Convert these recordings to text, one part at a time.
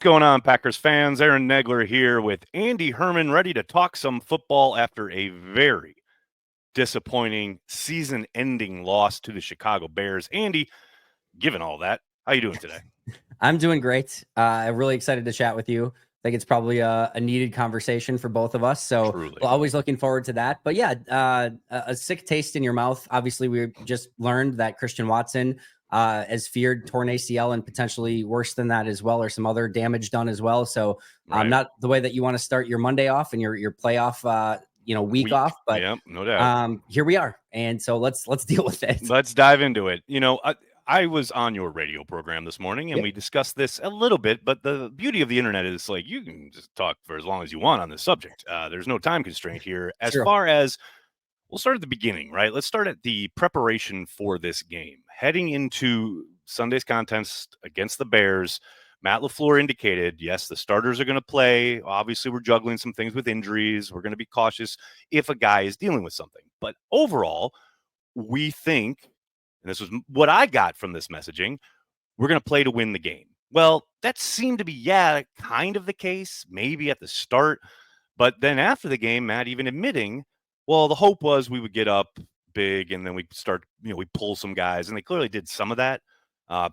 What's going on, Packers fans? Aaron Negler here with Andy Herman, ready to talk some football after a very disappointing season-ending loss to the Chicago Bears. Andy, given all that, how you doing today? I'm doing great. I'm really excited to chat with you. I think it's probably a needed conversation for both of us. So Truly. we're always looking forward to that. But yeah, a sick taste in your mouth. Obviously, we just learned that Christian Watson has feared torn ACL and potentially worse than that as well, or some other damage done as well. So not the way that you want to start your Monday off and your playoff week off. But yeah, no doubt. Here we are. And so let's deal with it. Let's dive into it. I was on your radio program this morning and we discussed this a little bit, but the beauty of the internet is like you can just talk for as long as you want on this subject. There's no time constraint here. As far as we'll start at the beginning, right? Let's start at the preparation for this game. Heading into Sunday's contest against the Bears, Matt LaFleur indicated, yes, the starters are going to play. Obviously, we're juggling some things with injuries. We're going to be cautious if a guy is dealing with something. But overall, we think, and this was what I got from this messaging, we're going to play to win the game. Well, that seemed to be, kind of the case, maybe at the start. But then after the game, Matt even admitting, well, the hope was we would get up big and then we start, we pull some guys. And they clearly did some of that.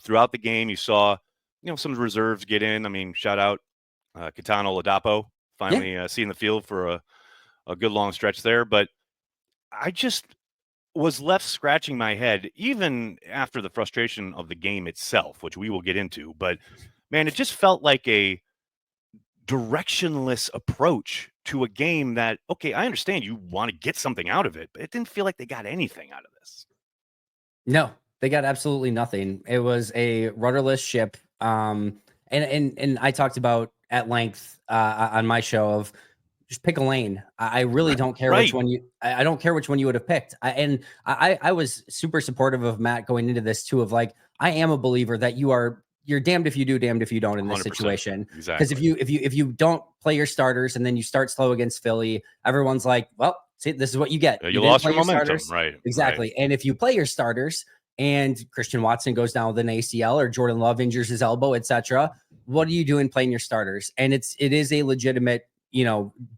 Throughout the game, you saw, some reserves get in. I mean, shout out Kitano Ladapo, finally seeing the field for a good long stretch there. But I just was left scratching my head, even after the frustration of the game itself, which we will get into. But, man, it just felt like a directionless approach to a game that, okay, I understand you want to get something out of it, but it didn't feel like they got anything out of this. No, they got absolutely nothing. It was a rudderless ship. And I talked about at length on my show of just pick a lane. I really don't care which one I don't care which one you would have picked. I was super supportive of Matt going into this too, of like, I am a believer that you're damned if you do, damned if you don't in this situation. Because if you don't play your starters and then you start slow against Philly, everyone's like, well, see, this is what you get. You lost your momentum, starters. right? Exactly. Right. And if you play your starters and Christian Watson goes down with an ACL or Jordan Love injures his elbow, etc., what are you doing playing your starters? And it is a legitimate,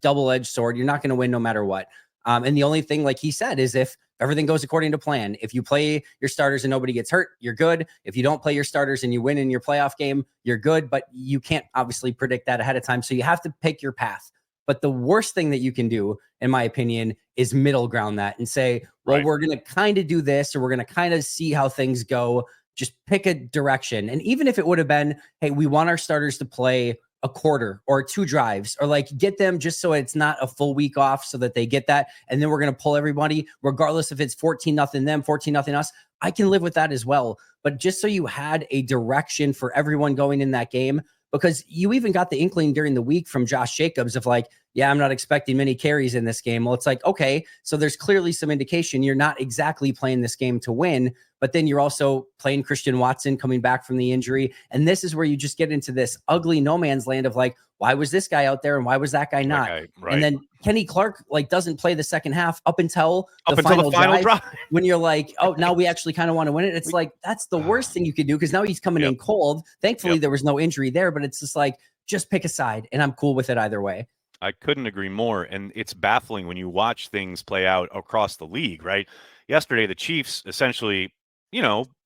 double-edged sword. You're not going to win no matter what. And the only thing, like he said, is if everything goes according to plan, if you play your starters and nobody gets hurt, you're good. If you don't play your starters and you win in your playoff game, you're good. But you can't obviously predict that ahead of time. So you have to pick your path. But the worst thing that you can do, in my opinion, is middle ground that and say, well, we're going to kind of do this, or we're going to kind of see how things go. Just pick a direction. And even if it would have been, hey, we want our starters to play a quarter or 2 drives, or like get them just so it's not a full week off so that they get that. And then we're going to pull everybody, regardless if it's 14-0 them, 14-0 us. I can live with that as well. But just so you had a direction for everyone going in that game, because you even got the inkling during the week from Josh Jacobs of like, yeah, I'm not expecting many carries in this game. Well, it's like, okay, so there's clearly some indication you're not exactly playing this game to win, but then you're also playing Christian Watson coming back from the injury. And this is where you just get into this ugly no man's land of like, why was this guy out there and why was that guy not? Right. And then Kenny Clark doesn't play the second half up until the final drive when you're like, oh, now we actually kind of want to win it. It's like, that's the worst thing you could do, because now he's coming in cold. Thankfully, there was no injury there, but it's just like, just pick a side, and I'm cool with it either way. I couldn't agree more. And it's baffling when you watch things play out across the league, right? Yesterday, the Chiefs essentially,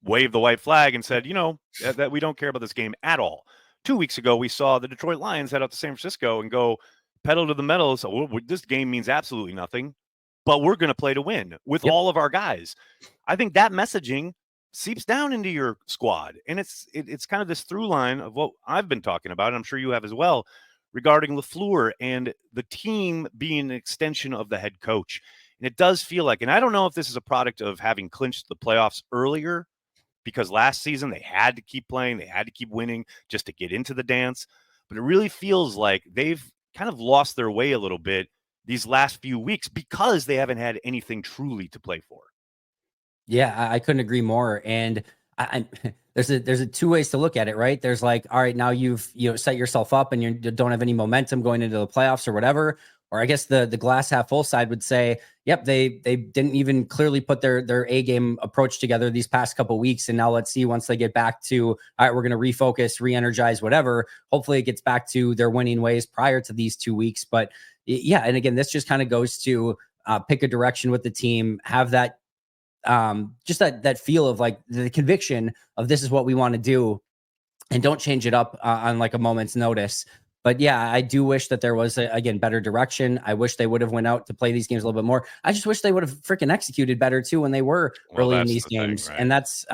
waved the white flag and said, that we don't care about this game at all. 2 weeks ago, we saw the Detroit Lions head out to San Francisco and go pedal to the metal. So this game means absolutely nothing, but we're going to play to win with all of our guys. I think that messaging seeps down into your squad. And it's kind of this through line of what I've been talking about, and I'm sure you have as well, regarding LaFleur and the team being an extension of the head coach. And it does feel like, and I don't know if this is a product of having clinched the playoffs earlier, because last season they had to keep playing, they had to keep winning just to get into the dance. But it really feels like they've kind of lost their way a little bit these last few weeks because they haven't had anything truly to play for. Yeah, I couldn't agree more. And there's a 2 ways to look at it, right? There's like, all right, now you've set yourself up and you don't have any momentum going into the playoffs or whatever. or I guess the glass half full side would say, yep, they didn't even clearly put their A game approach together these past couple weeks. And now let's see, once they get back to, all right, we're going to refocus, re-energize, whatever. Hopefully it gets back to their winning ways prior to these 2 weeks. But yeah, and again, this just kind of goes to pick a direction with the team, have that just that feel of like the conviction of this is what we want to do, and don't change it up on like a moment's notice. But yeah, I do wish that there was again better direction. I wish they would have went out to play these games a little bit more. I just wish they would have freaking executed better too when they were Well, early in that's these the thing, games. right? And that's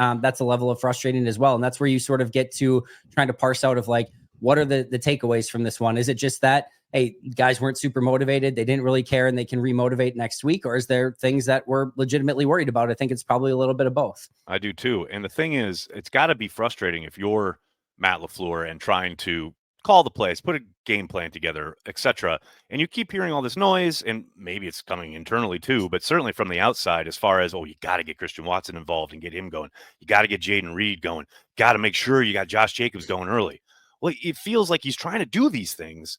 a level of frustrating as well. And that's where you sort of get to trying to parse out of like, what are the takeaways from this one? Is it just that, hey, guys weren't super motivated, they didn't really care, and they can remotivate next week? Or is there things that we're legitimately worried about? I think it's probably a little bit of both. I do too. And the thing is, it's got to be frustrating if you're Matt LaFleur and trying to call the plays, put a game plan together, etc. And you keep hearing all this noise, and maybe it's coming internally too, but certainly from the outside, as far as, oh, you got to get Christian Watson involved and get him going. You got to get Jaden Reed going. Got to make sure you got Josh Jacobs going early. Well, it feels like he's trying to do these things,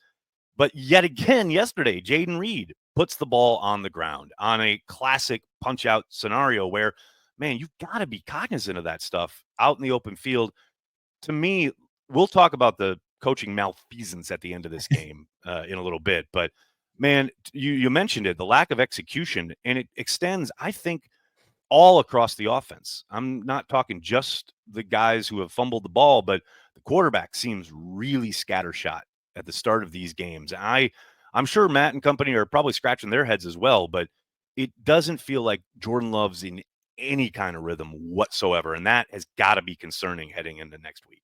but yet again, yesterday, Jaden Reed puts the ball on the ground on a classic punch out scenario where, man, you've got to be cognizant of that stuff out in the open field. To me, we'll talk about the coaching malfeasance at the end of this game in a little bit, but man, you mentioned it, the lack of execution, and it extends, I think, all across the offense. I'm not talking just the guys who have fumbled the ball, but the quarterback seems really scattershot at the start of these games. I'm sure Matt and company are probably scratching their heads as well, but it doesn't feel like Jordan Love's in any kind of rhythm whatsoever, and that has got to be concerning heading into next week.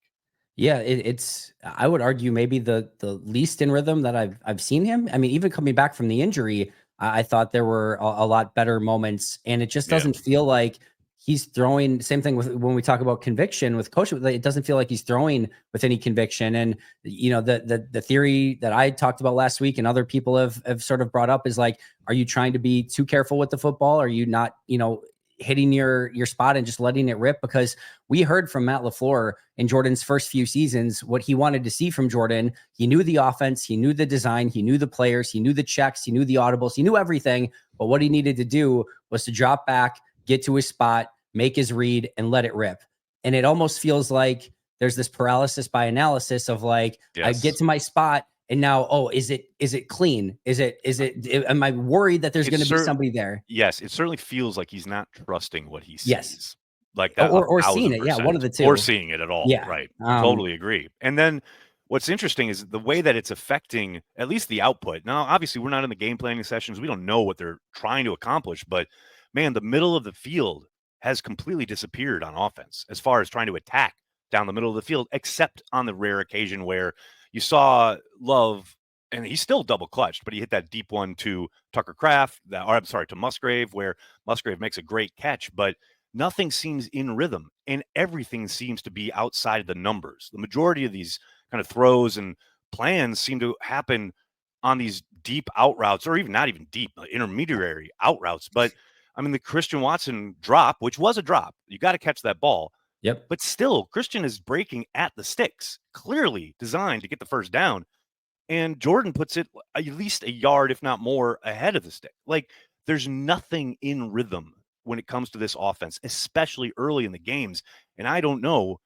Yeah, it's I would argue maybe the least in rhythm that I've seen him. I mean, even coming back from the injury, I thought there were a lot better moments, and it just Yeah. doesn't feel like he's throwing. Same thing with when we talk about conviction with coach. It doesn't feel like he's throwing with any conviction. And you know, the theory that I talked about last week and other people have sort of brought up is like, are you trying to be too careful with the football? Are you not, hitting your spot and just letting it rip? Because we heard from Matt LaFleur in Jordan's first few seasons what he wanted to see from Jordan. He knew the offense, he knew the design, he knew the players, he knew the checks, he knew the audibles, he knew everything. But what he needed to do was to drop back, get to his spot, make his read, and let it rip. And it almost feels like there's this paralysis by analysis of like, I Yes. get to my spot, and now, oh, is it clean? Am I worried that there's going to be somebody there? Yes, it certainly feels like he's not trusting what he Yes. sees. Like that, Or seeing it. Yeah, one of the two. or seeing it at all. Yeah. Right. Totally agree. And then what's interesting is the way that it's affecting at least the output. Now, obviously, we're not in the game planning sessions. We don't know what they're trying to accomplish, but man, the middle of the field has completely disappeared on offense as far as trying to attack down the middle of the field, except on the rare occasion where you saw Love, and he's still double clutched, but he hit that deep one to Tucker Kraft, to Musgrave, where Musgrave makes a great catch, but nothing seems in rhythm, and everything seems to be outside of the numbers. The majority of these kind of throws and plans seem to happen on these deep out routes, or even not even deep, intermediary out routes. But I mean, the Christian Watson drop, which was a drop, you got to catch that ball. Yep. But still, Christian is breaking at the sticks, clearly designed to get the first down. And Jordan puts it at least a yard, if not more, ahead of the stick. Like, there's nothing in rhythm when it comes to this offense, especially early in the games. And I don't know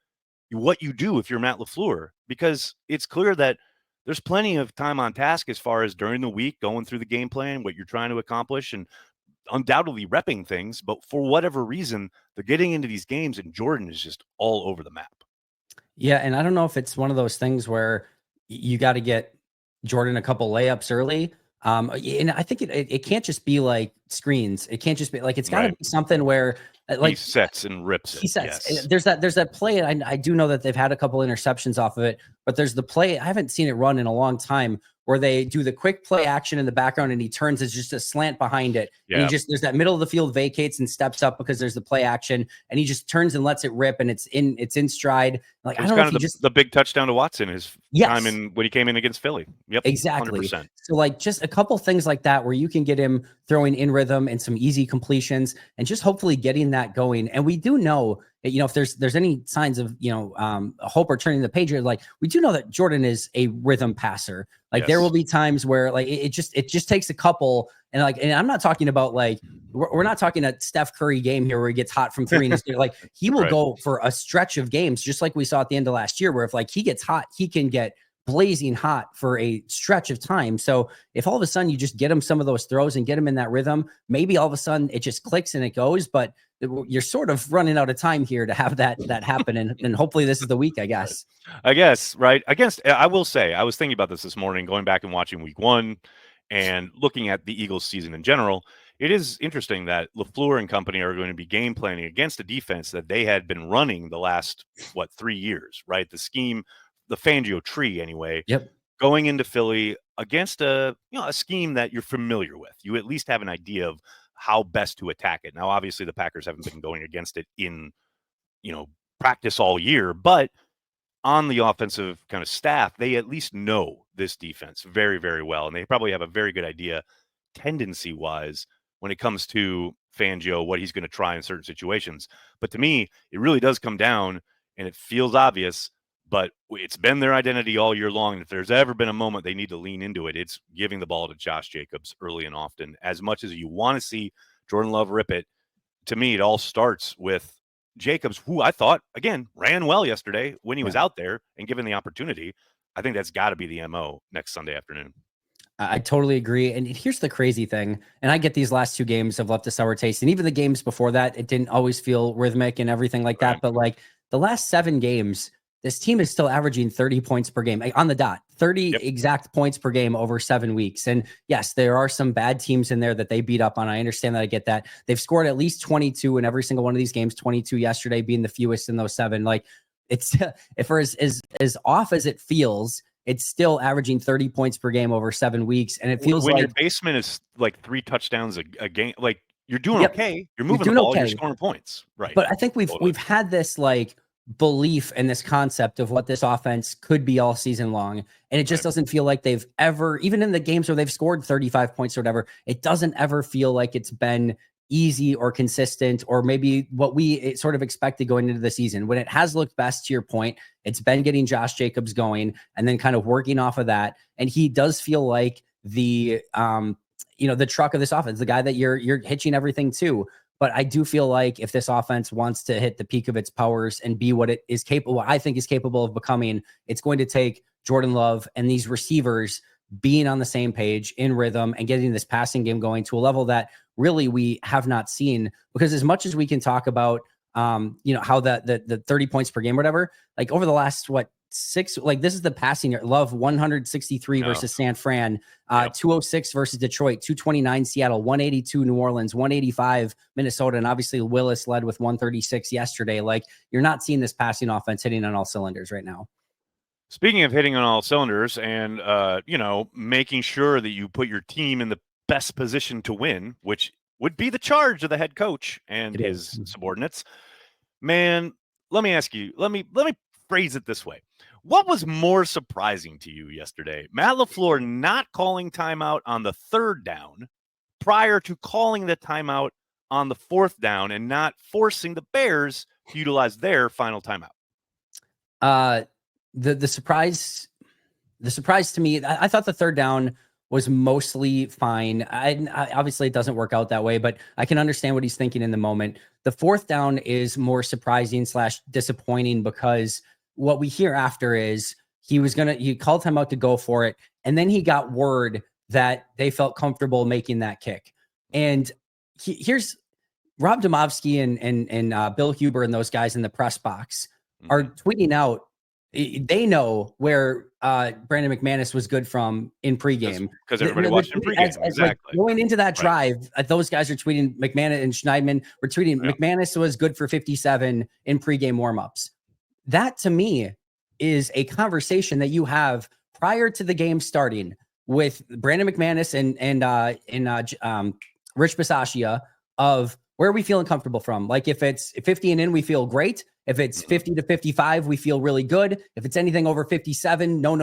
what you do if you're Matt LaFleur, because it's clear that there's plenty of time on task as far as during the week going through the game plan, what you're trying to accomplish, and undoubtedly repping things. But for whatever reason, they're getting into these games, and Jordan is just all over the map. Yeah, and I don't know if it's one of those things where you got to get Jordan a couple layups early. And I think it can't just be like screens. It can't just be like, it's got to Right. be something where like he sets and rips it. he sets. Yes. There's that play. I do know that they've had a couple interceptions off of it, but there's the play. I haven't seen it run in a long time where they do the quick play action in the background and he turns. It's just a slant behind it. Yeah. And there's that middle of the field vacates and steps up because there's the play action and he just turns and lets it rip and it's in stride. Like, I don't know if the big touchdown to Watson his time when he came in against Philly. Yep. Exactly. 100%. So like just a couple things like that where you can get him throwing in rhythm and some easy completions and just hopefully getting that going. And we do know if there's any signs of, hope or turning the page, like we do know that Jordan is a rhythm passer. Like there will be times where like it just takes a couple, and I'm not talking about like we're not talking a Steph Curry game here where he gets hot from three and like he will go for a stretch of games, just like we saw at the end of last year, where if like he gets hot, he can get blazing hot for a stretch of time. So if all of a sudden you just get him some of those throws and get him in that rhythm, maybe all of a sudden it just clicks and it goes. But you're sort of running out of time here to have that happen, and hopefully this is the week, I guess. Right. I will say, I was thinking about this morning, going back and watching week 1 and looking at the Eagles season in general. It is interesting that LaFleur and company are going to be game planning against a defense that they had been running the last 3 years, right? The scheme, the Fangio tree anyway. Yep. Going into Philly against a scheme that you're familiar with. You at least have an idea of how best to attack it. Now, obviously the Packers haven't been going against it in, practice all year, but on the offensive kind of staff, they at least know this defense very, very well. And they probably have a very good idea tendency wise when it comes to Fangio, what he's going to try in certain situations. But to me, it really does come down, and it feels obvious, but it's been their identity all year long. And if there's ever been a moment they need to lean into it, it's giving the ball to Josh Jacobs early and often. As much as you want to see Jordan Love rip it, to me, it all starts with Jacobs, who I thought, again, ran well yesterday when he was out there and given the opportunity. I think that's got to be the MO next Sunday afternoon. I totally agree. And here's the crazy thing. And I get these last 2 games have left a sour taste. And even the games before that, it didn't always feel rhythmic and everything like that. But like the last 7 games, this team is still averaging 30 points per game on the dot, 30 exact points per game over 7 weeks. And yes, there are some bad teams in there that they beat up on. I understand that. I get that. They've scored at least 22 in every single one of these games, 22 yesterday being the fewest in those 7. Like it's, if we're as off as it feels, it's still averaging 30 points per game over 7 weeks. And it feels when like your basement is like 3 touchdowns a game, like you're doing okay. You're moving the ball, you're scoring points. Right. But I think we've had this like belief in this concept of what this offense could be all season long. And it just doesn't feel like they've ever, even in the games where they've scored 35 points or whatever, it doesn't ever feel like it's been easy or consistent, or maybe what we sort of expected going into the season. When it has looked best, to your point, it's been getting Josh Jacobs going and then kind of working off of that. And he does feel like the truck of this offense, the guy that you're hitching everything to. But I do feel like if this offense wants to hit the peak of its powers and be what it is capable, I think is capable of becoming, it's going to take Jordan Love and these receivers being on the same page in rhythm and getting this passing game going to a level that really we have not seen. Because as much as we can talk about, how the 30 points per game or whatever, like over the last, 6, like this is the passing year. Love 163 versus San Fran, 206 versus Detroit, 229 Seattle, 182 New Orleans, 185 Minnesota, and obviously Willis led with 136 yesterday. Like you're not seeing this passing offense hitting on all cylinders right now. Speaking of hitting on all cylinders and making sure that you put your team in the best position to win, which would be the charge of the head coach and his subordinates. Man, let me ask you, let me phrase it this way. What was more surprising to you yesterday? Matt LaFleur not calling timeout on the 3rd down prior to calling the timeout on the 4th down and not forcing the Bears to utilize their final timeout? The surprise to me, I thought the 3rd down was mostly fine. I obviously it doesn't work out that way, but I can understand what he's thinking in the moment. The 4th down is more surprising / disappointing because what we hear after is he called him out to go for it. And then he got word that they felt comfortable making that kick. And here's Rob Domofsky and Bill Huber and those guys in the press box are tweeting out. They know where Brandon McManus was good from in pregame. Because everybody watched him pregame. Exactly. Like going into that drive, those guys are tweeting, McManus and Schneidman were tweeting, McManus was good for 57 in pregame warmups. That to me is a conversation that you have prior to the game starting with Brandon McManus and Rich Bisaccia of where are we feeling comfortable from? Like if it's 50 and in, we feel great. If it's 50 to 55, we feel really good. If it's anything over 57, no,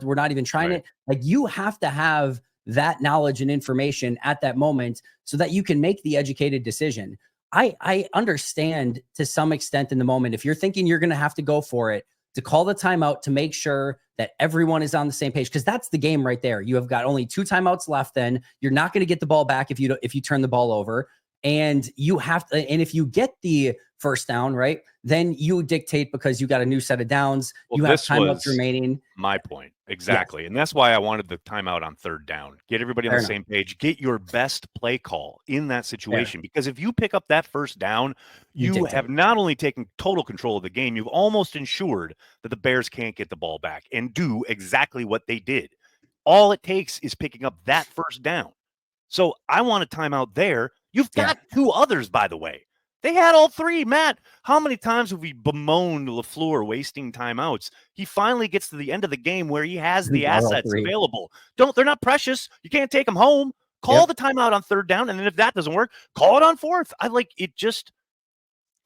we're not even trying it. Like you have to have that knowledge and information at that moment so that you can make the educated decision. I understand to some extent in the moment, if you're thinking you're going to have to go for it, to call the timeout to make sure that everyone is on the same page, because that's the game right there. You have got only 2 timeouts left. Then you're not going to get the ball back if you turn the ball over, and you have to. And if you get the first down, right, then you dictate because you got a new set of downs. Well, you have this timeouts was remaining. my point. Yes, Exactly. And that's why I wanted the timeout on third down. Get everybody on fair the enough. same page. Get your best play call in that Fair. situation. Because if you pick up that first down, You you have dictate. not only taken total control of the game, you've almost ensured that the Bears can't get the ball back and do exactly what they did. All it takes is picking up that first down. So I want a timeout there. You've Yeah. got 2 others, by the way. They had all 3. Matt, how many times have we bemoaned LaFleur wasting timeouts? He finally gets to the end of the game where he has the Got all assets 3. available. They're not precious. You can't take them home. Call Yep. the timeout on third down, and then if that doesn't work, call it on fourth. It just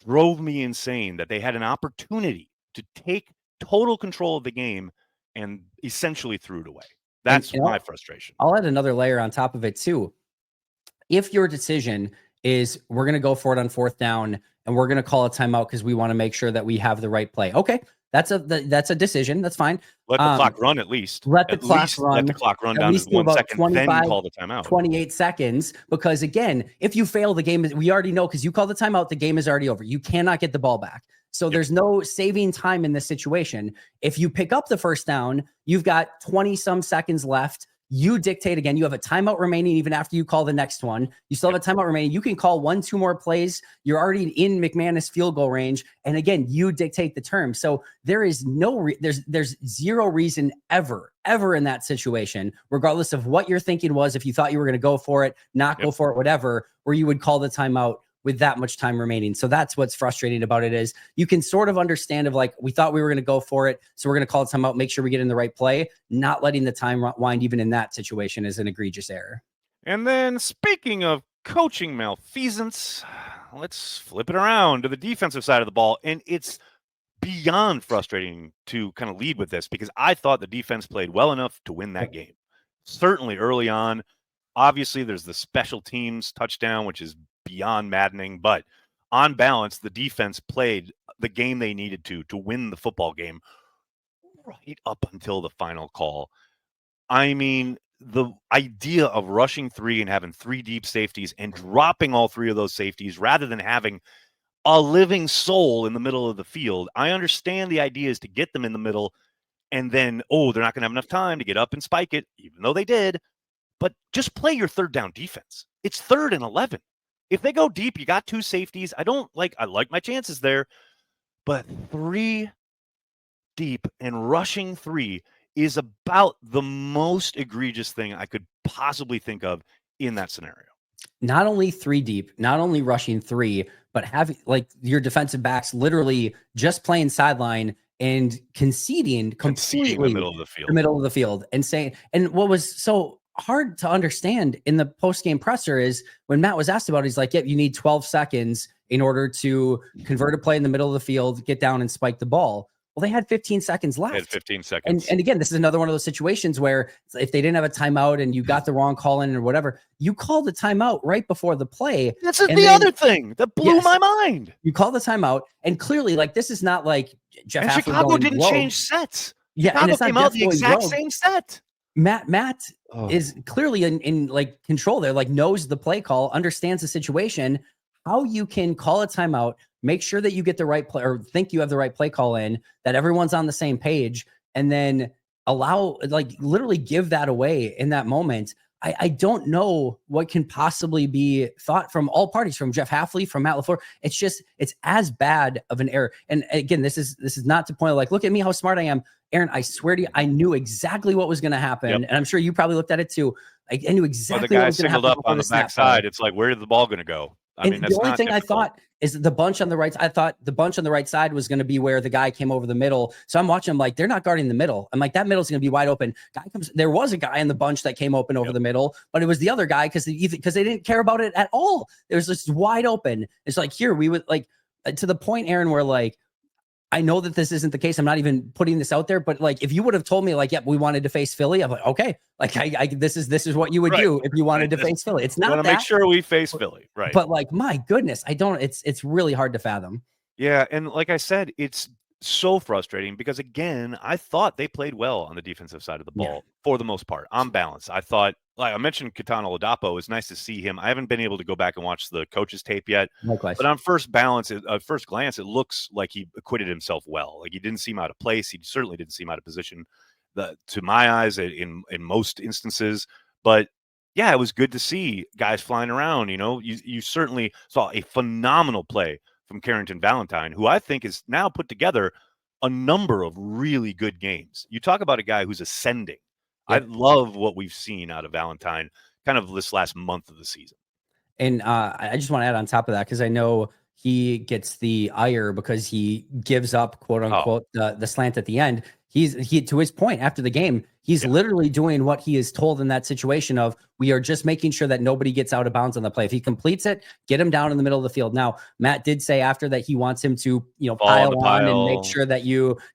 drove me insane that they had an opportunity to take total control of the game and essentially threw it away. That's my frustration. I'll add another layer on top of it too. If your decision is we're going to go for it on fourth down and we're going to call a timeout because we want to make sure that we have the right play. Okay, that's a decision. That's fine. Let the clock run at least. Let the At clock least run. let the clock run At down to least do 1 about second, then 25, call the timeout. 28 seconds. Because again, if you fail the game, we already know because you call the timeout, the game is already over. You cannot get the ball back. So there's no saving time in this situation. If you pick up the first down, you've got 20 some seconds left. You dictate again. You have a timeout remaining even after you call the next one. You still have a timeout remaining. You can call 1-2 more plays. You're already in McManus field goal range. And again, you dictate the terms. So there is there's zero reason ever in that situation, regardless of what your thinking was, if you thought you were going to go for it, not go for it, whatever, where you would call the timeout with that much time remaining. So that's what's frustrating about it is you can sort of understand of like, we thought we were going to go for it. So we're going to call time out, make sure we get in the right play. Not letting the time wind even in that situation is an egregious error. And then speaking of coaching malfeasance, let's flip it around to the defensive side of the ball. And it's beyond frustrating to kind of lead with this because I thought the defense played well enough to win that game. Certainly early on. Obviously, there's the special teams touchdown, which is beyond maddening. But on balance, the defense played the game they needed to win the football game right up until the final call. I mean, the idea of rushing 3 and having 3 deep safeties and dropping all 3 of those safeties rather than having a living soul in the middle of the field. I understand the idea is to get them in the middle and then, they're not going to have enough time to get up and spike it, even though they did. But just play your third down defense. It's 3rd and 11. If they go deep, you got 2 safeties. I like my chances there, but 3 deep and rushing 3 is about the most egregious thing I could possibly think of in that scenario. Not only 3 deep, not only rushing 3, but having like your defensive backs literally just playing sideline and conceding completely the middle of the field. And saying, and what was so hard to understand in the post-game presser is when Matt was asked about it, he's like, yep, you need 12 seconds in order to convert a play in the middle of the field, get down and spike the ball. Well, they had 15 seconds left. They had 15 seconds. And again, this is another one of those situations where if they didn't have a timeout and you got the wrong call in or whatever, you call the timeout right before the play. This is the other thing that blew my mind. You call the timeout, and clearly, like, this is not like Jeff. And Chicago didn't change sets. Yeah, Chicago and it's came out the exact same set. Matt is clearly in like control there, like knows the play call, understands the situation, how you can call a timeout, make sure that you get the right play or think you have the right play call in, that everyone's on the same page, and then allow, like, literally give that away in that moment. I don't know what can possibly be thought from all parties, from Jeff Hafley, from Matt LaFleur. It's as bad of an error. And again, this is not to point like, look at me, how smart I am. Aaron, I swear to you, I knew exactly what was going to happen. Yep. And I'm sure you probably looked at it too. I knew exactly the guy what was going to happen. up on the backside. It's like, where did the ball going to go? I mean, that's the only not thing difficult. I thought is the bunch on the right. I thought the bunch on the right side was going to be where the guy came over the middle. So I'm watching them like they're not guarding the middle. I'm like, that middle's going to be wide open. There was a guy in the bunch that came open over the middle, but it was the other guy because they didn't care about it at all. It was just wide open. It's like, here we would like to the point, Aaron, where like I know that this isn't the case. I'm not even putting this out there, but like, if you would have told me like, yep, we wanted to face Philly, I'm like, okay, like this is what you would Right. do if you wanted Right. to face Philly. It's We want not to make that, sure we face Philly. Right. but like, my goodness, I don't. It's really hard to fathom. Yeah, and like I said, it's so frustrating because again, I thought they played well on the defensive side of the Yeah, ball for the most part, on balance. I thought, like I mentioned, Katana Ladapo. It's nice to see him. I haven't been able to go back and watch the coach's tape yet, likewise. but on first glance, it looks like he acquitted himself well. Like he didn't seem out of place. He certainly didn't seem out of position, to my eyes, in most instances. But yeah, it was good to see guys flying around. You certainly saw a phenomenal play from Carrington Valentine, who I think has now put together a number of really good games. You talk about a guy who's ascending. I Yep. love what we've seen out of Valentine kind of this last month of the season. And I just want to add on top of that because I know he gets the ire because he gives up, quote Oh, unquote, the slant at the end. He to his point after the game, he's yeah. literally doing what he is told in that situation of we are just making sure that nobody gets out of bounds on the play. If he completes it, get him down in the middle of the field. Now, Matt did say after that he wants him to, Fall on pile the on and make pile, sure that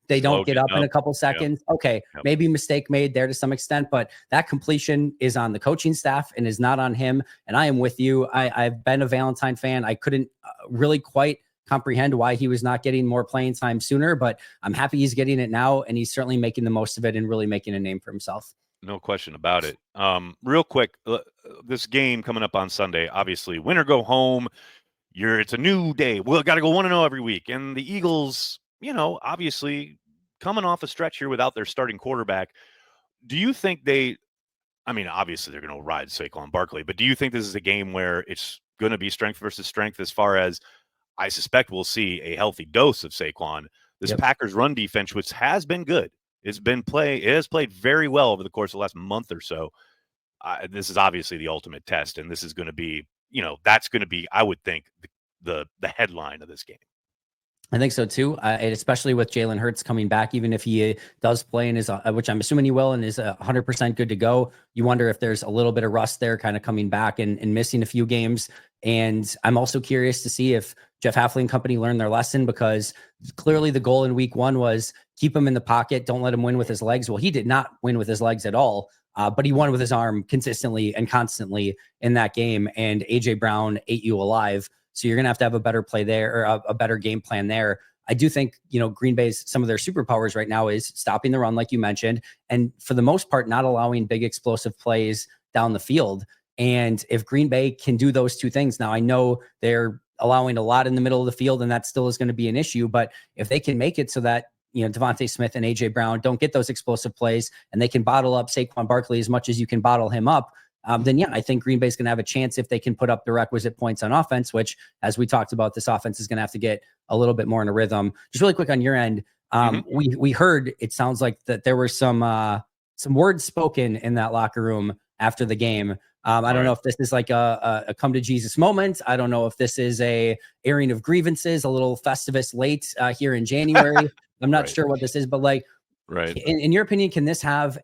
they don't slow get getting up in up. a couple Yep. seconds. Okay, Yep. maybe mistake made there to some extent, but that completion is on the coaching staff and is not on him. And I am with you. I've been a Valentine fan. I couldn't really quite comprehend why he was not getting more playing time sooner, but I'm happy he's getting it now, and he's certainly making the most of it and really making a name for himself. No question about it. Real quick, this game coming up on Sunday, obviously, win or go home. It's a new day. We've got to go 1-0 every week. And the Eagles, obviously coming off a stretch here without their starting quarterback. Do you think I mean, obviously they're going to ride Saquon Barkley, but do you think this is a game where it's going to be strength versus strength as far as I suspect we'll see a healthy dose of Saquon? This Yep. Packers run defense, which has been good, it has played very well over the course of the last month or so. This is obviously the ultimate test, and this is going to be, that's going to be, I would think, the headline of this game. I think so too, and especially with Jalen Hurts coming back, even if he does play and is, which I'm assuming he will, and is 100% good to go. You wonder if there's a little bit of rust there, kind of coming back and missing a few games. And I'm also curious to see if Jeff Hafley and company learned their lesson because clearly the goal in week one was keep him in the pocket, don't let him win with his legs. Well, he did not win with his legs at all, but he won with his arm consistently and constantly in that game. And AJ Brown ate you alive. So you're going to have a better play there or a better game plan there. I do think, Green Bay's some of their superpowers right now is stopping the run, like you mentioned, and for the most part, not allowing big explosive plays down the field. And if Green Bay can do those two things, now I know they're allowing a lot in the middle of the field, and that still is going to be an issue. But if they can make it so that Devontae Smith and AJ Brown don't get those explosive plays, and they can bottle up Saquon Barkley as much as you can bottle him up, then yeah, I think Green Bay's going to have a chance if they can put up the requisite points on offense, which, as we talked about, this offense is going to have to get a little bit more in a rhythm. Just really quick on your end, we heard it sounds like that there were some words spoken in that locker room after the game. I don't know if this is like a come to Jesus moment. I don't know if this is a airing of grievances, a little Festivus late here in January. I'm not sure what this is, but like, in your opinion, can this have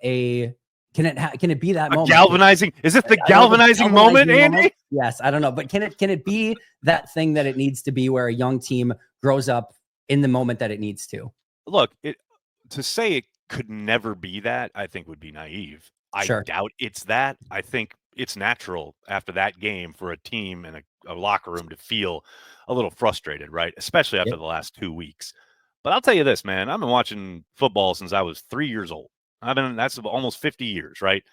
can it be that moment? Galvanizing? Is it the galvanizing moment, Andy? Yes, I don't know, but can it be that thing that it needs to be where a young team grows up in the moment that it needs to? Look, to say it could never be that, I think would be naive. I doubt it's that. I think it's natural after that game for a team and a locker room to feel a little frustrated, right? Especially after the last 2 weeks. But I'll tell you this, man, I've been watching football since I was 3 years old. That's almost 50 years, right?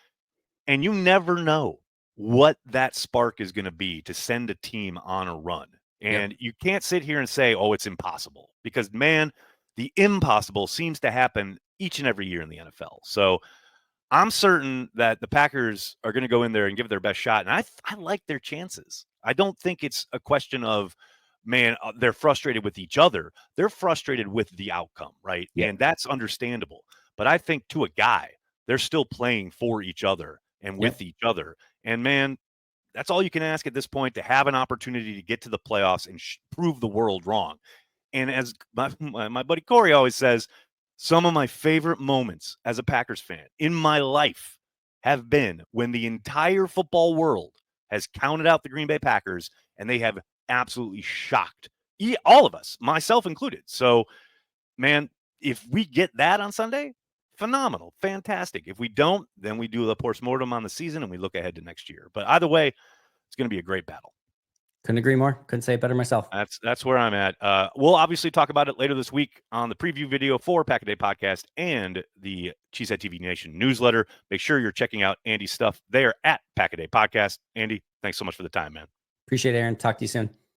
And you never know what that spark is going to be to send a team on a run. And you can't sit here and say, oh, it's impossible because, man, the impossible seems to happen each and every year in the NFL. So I'm certain that the Packers are going to go in there and give it their best shot. And I like their chances. I don't think it's a question of, man, they're frustrated with each other. They're frustrated with the outcome, right? And that's understandable. But I think to a guy, they're still playing for each other and with each other. And man, that's all you can ask at this point, to have an opportunity to get to the playoffs and prove the world wrong. And as my buddy Corey always says, some of my favorite moments as a Packers fan in my life have been when the entire football world has counted out the Green Bay Packers and they have absolutely shocked all of us, myself included. So man, if we get that on Sunday, phenomenal, fantastic. If we don't, then we do the postmortem on the season and we look ahead to next year. But either way, it's going to be a great battle. Couldn't agree more. Couldn't say it better myself. That's where I'm at. We'll obviously talk about it later this week on the preview video for Pack a Day Podcast and the Cheesehead TV Nation newsletter. Make sure you're checking out Andy's stuff there at Pack a Day Podcast. Andy, thanks so much for the time, man. Appreciate it, Aaron. Talk to you soon.